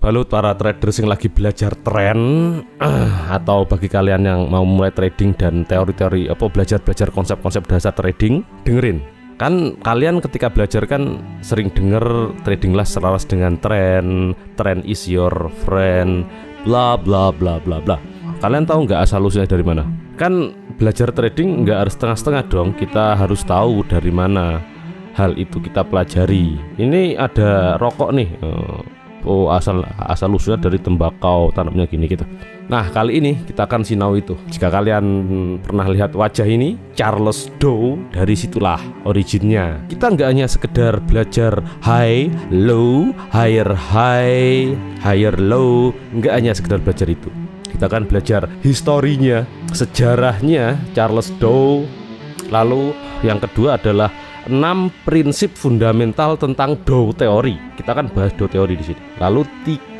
balut para traders yang lagi belajar tren atau bagi kalian yang mau mulai trading dan teori-teori belajar konsep-konsep dasar trading, dengerin. Kan kalian ketika belajar kan sering denger tradinglah selaras dengan tren is your friend, bla bla bla bla bla. Kalian tahu nggak asal usulnya dari mana? Kan belajar trading nggak harus setengah-setengah dong. Kita harus tahu dari mana hal itu kita pelajari. Ini ada rokok nih. Asal usulnya dari tembakau, tanamnya gini gitu. Nah, kali ini kita akan sinau itu. Jika kalian pernah lihat wajah ini, Charles Dow, dari situlah originnya. Kita nggak hanya sekedar belajar high, low, higher high, higher low. Nggak hanya sekedar belajar itu. Kita akan belajar historinya, sejarahnya Charles Dow. Lalu yang kedua adalah 6 prinsip fundamental tentang Dow teori. Kita akan bahas Dow teori di sini. Lalu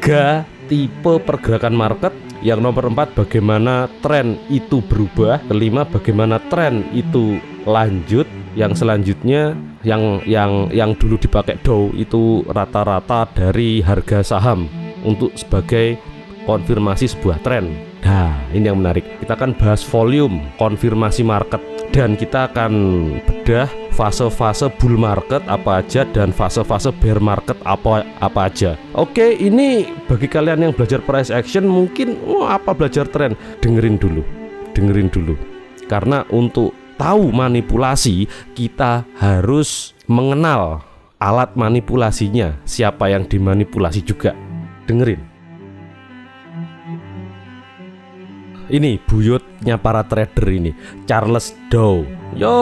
3 tipe pergerakan market. Yang nomor 4 bagaimana tren itu berubah. Kelima bagaimana tren itu lanjut. Yang selanjutnya yang dulu dipakai Dow itu rata-rata dari harga saham untuk sebagai konfirmasi sebuah tren. Nah, ini yang menarik. Kita akan bahas volume, konfirmasi market, dan kita akan bedah fase-fase bull market apa aja dan fase-fase bear market apa aja. Oke, ini bagi kalian yang belajar price action mungkin apa belajar tren, dengerin dulu. Karena untuk tahu manipulasi kita harus mengenal alat manipulasinya, siapa yang dimanipulasi juga. Dengerin. Ini buyutnya para trader ini, Charles Dow. Yo,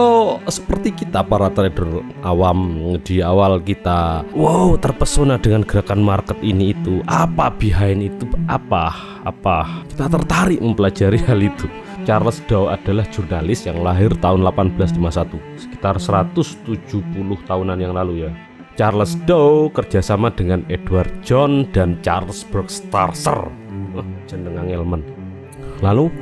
seperti kita para trader awam di awal kita terpesona dengan gerakan market ini itu. Apa behind itu? Apa? Kita tertarik mempelajari hal itu. Charles Dow adalah jurnalis yang lahir tahun 1851, sekitar 170 tahunan yang lalu ya. Charles Dow kerjasama dengan Edward John dan Charles Berkshire. Jeneng Elman. Lalu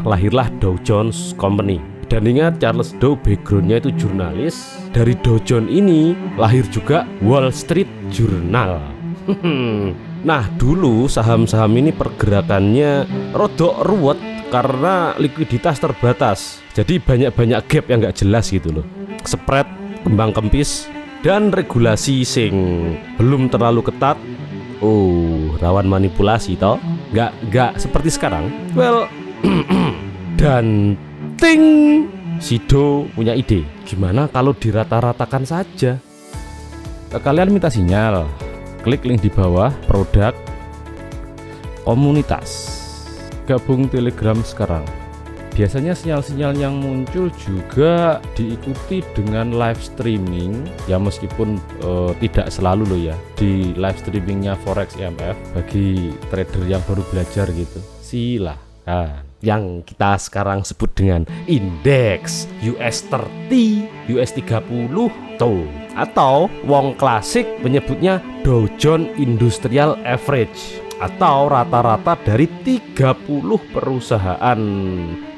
lahirlah Dow Jones Company. Dan ingat, Charles Dow backgroundnya itu jurnalis. Dari Dow Jones ini lahir juga Wall Street Journal. Nah, dulu saham-saham ini pergerakannya rodok ruwet karena likuiditas terbatas. Jadi banyak gap yang gak jelas gitu loh. Spread kembang kempis dan regulasi sing belum terlalu ketat. Rawan manipulasi toh. Nggak seperti sekarang. Dan si Dow punya ide. Gimana kalau dirata-ratakan saja? Kalian minta sinyal, klik link di bawah, produk, komunitas, gabung Telegram sekarang. Biasanya sinyal-sinyal yang muncul juga diikuti dengan live streaming ya, meskipun tidak selalu loh ya. Di live streamingnya Forex IMF bagi trader yang baru belajar gitu, silakan. Yang kita sekarang sebut dengan indeks US30, US30 tuh, atau wong klasik menyebutnya Dow Jones Industrial Average, atau rata-rata dari 30 perusahaan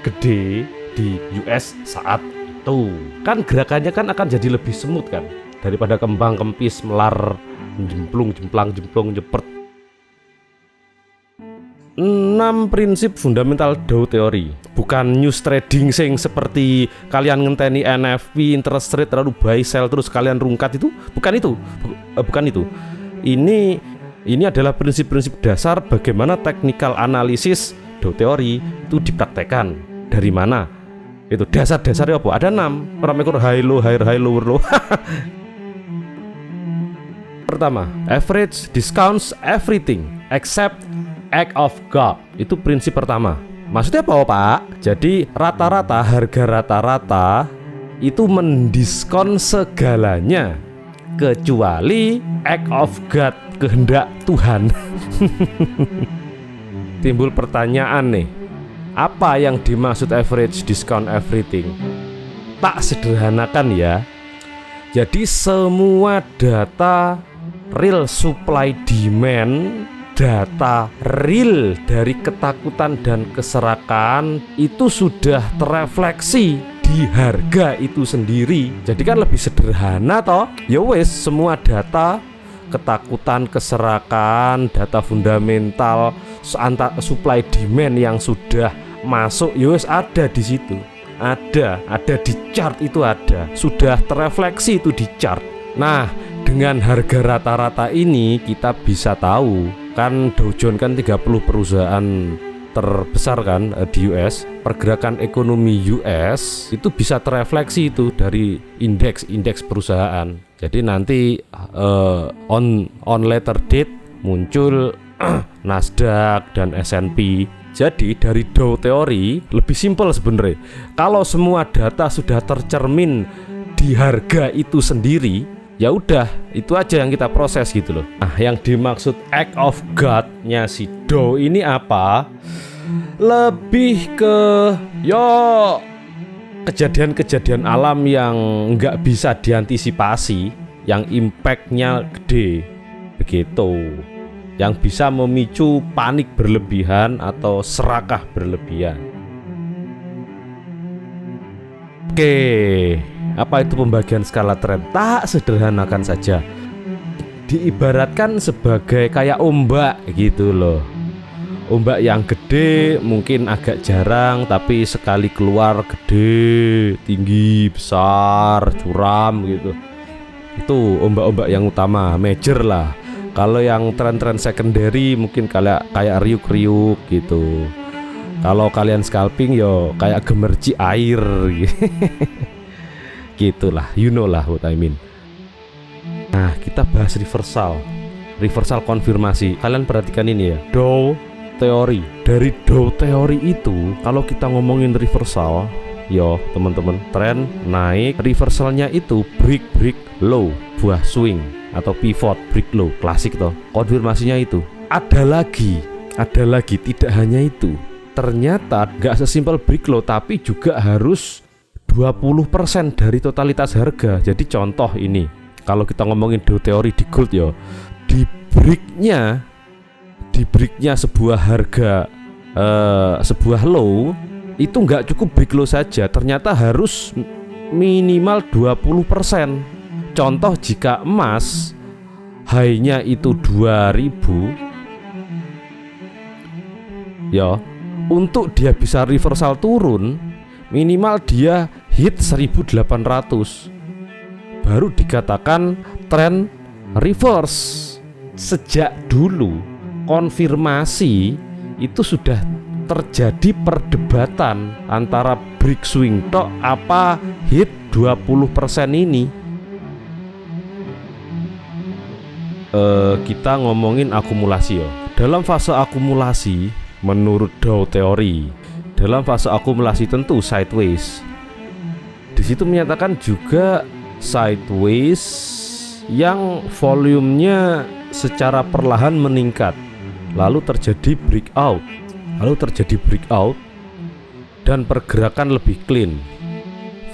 gede di US saat itu. Kan gerakannya kan akan jadi lebih smooth kan, daripada kembang kempis melar jemplung jepret. 6 prinsip fundamental Dow teori, bukan news trading sing seperti kalian ngenteni NFP interest rate lalu buy sell terus kalian rungkat itu, bukan itu. Ini adalah prinsip-prinsip dasar bagaimana technical analysis Dow teori itu dipraktekkan. Dari mana? Itu dasar-dasarnya apa? Ada 6. Orang ekor high low, higher lower low. Pertama, average discounts everything except act of God. Itu prinsip pertama. Maksudnya apa, Pak? Jadi rata-rata, harga rata-rata itu mendiskon segalanya kecuali act of God, kehendak Tuhan. Timbul pertanyaan nih, apa yang dimaksud average discount everything? Tak sederhanakan ya. Jadi semua data real supply demand, data real dari ketakutan dan keserakan itu sudah terefleksi di harga itu sendiri. Jadi kan lebih sederhana toh. Ya wes, semua data ketakutan, keserakan, data fundamental, supply demand yang sudah masuk, yowes ada di situ. Ada di chart itu ada, sudah terrefleksi itu di chart. Nah, dengan harga rata-rata ini kita bisa tahu kan Dow Jones kan 30 perusahaan terbesar kan di US, pergerakan ekonomi US itu bisa terrefleksi itu dari indeks perusahaan. Jadi nanti on later date muncul Nasdaq dan S&P. Jadi dari Dow teori lebih simpel sebenarnya. Kalau semua data sudah tercermin di harga itu sendiri, ya udah itu aja yang kita proses gitu loh. Nah, yang dimaksud act of God-nya si Dow ini apa? Lebih ke kejadian-kejadian alam yang nggak bisa diantisipasi, yang impact-nya gede begitu, yang bisa memicu panik berlebihan atau serakah berlebihan. Oke, apa itu pembagian skala tren? Tak sederhanakan saja, diibaratkan sebagai kayak ombak gitu loh. Ombak yang gede mungkin agak jarang, tapi sekali keluar gede, tinggi, besar, curam gitu. Itu ombak-ombak yang utama, major lah. Kalau yang tren-tren secondary mungkin kayak riuk-riuk gitu. Kalau kalian scalping yo kayak gemerci air gitulah, you know lah what I mean. Nah, kita bahas reversal konfirmasi. Kalian perhatikan ini ya, Dow teori. Dari Dow teori itu kalau kita ngomongin reversal, yo teman-teman, tren naik, reversalnya itu break low, buah swing atau pivot, break low, klasik toh. Konfirmasinya itu ada lagi, tidak hanya itu. Ternyata gak sesimpel break low, tapi juga harus 20% dari totalitas harga. Jadi contoh ini, kalau kita ngomongin Dow teori di gold ya, di breaknya sebuah harga, sebuah low itu nggak cukup break low saja, ternyata harus minimal 20%. Contoh, jika emas high-nya itu 2000 ya, untuk dia bisa reversal turun minimal dia hit 1800 baru dikatakan tren reverse. Sejak dulu konfirmasi itu sudah terjadi perdebatan antara break swing tok apa hit 20% ini. Kita ngomongin akumulasi ya. Dalam fase akumulasi menurut Dow teori, dalam fase akumulasi tentu sideways. Di situ menyatakan juga sideways yang volumenya secara perlahan meningkat, lalu terjadi breakout, dan pergerakan lebih clean.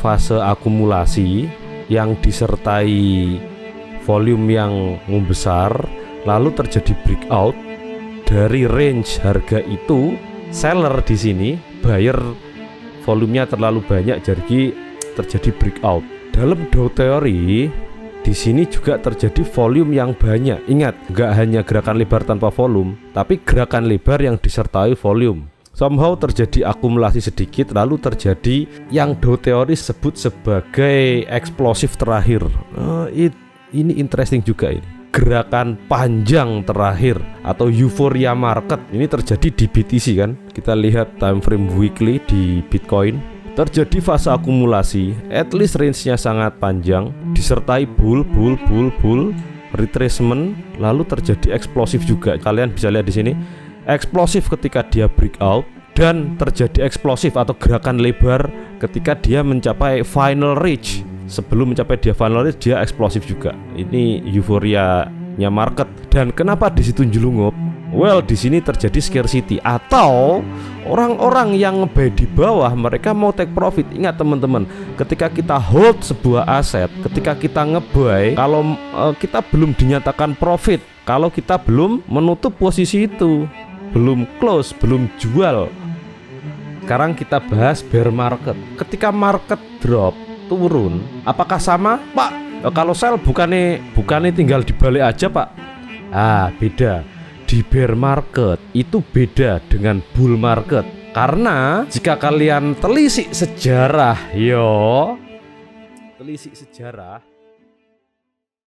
Fase akumulasi yang disertai volume yang membesar, lalu terjadi breakout dari range harga itu. Seller di sini, buyer volumenya terlalu banyak, jadi terjadi breakout. Dalam Dow teori di sini juga terjadi volume yang banyak. Ingat, nggak hanya gerakan lebar tanpa volume, tapi gerakan lebar yang disertai volume. Somehow terjadi akumulasi sedikit, lalu terjadi yang Dow teori sebut sebagai eksplosif terakhir. Ini interesting juga ini. Gerakan panjang terakhir atau euphoria market ini terjadi di BTC kan. Kita lihat time frame weekly di Bitcoin. Terjadi fase akumulasi, at least range-nya sangat panjang, disertai bull, retracement, lalu terjadi eksplosif juga. Kalian bisa lihat di sini, eksplosif ketika dia breakout, dan terjadi eksplosif atau gerakan lebar ketika dia mencapai final reach. Sebelum mencapai dia final reach, dia eksplosif juga. Ini euforia-nya market. Dan kenapa di situ jelungup? Well, di sini terjadi scarcity atau orang-orang yang nge-buy di bawah mereka mau take profit. Ingat teman-teman, ketika kita hold sebuah aset, ketika kita nge-buy, kalau kita belum dinyatakan profit, kalau kita belum menutup posisi itu, belum close, belum jual. Sekarang kita bahas bear market. Ketika market drop, turun, apakah sama? Pak, Kalau sell bukannya tinggal dibalik aja Pak. Beda. Di bear market itu beda dengan bull market. Karena jika kalian telisik sejarah, telisik sejarah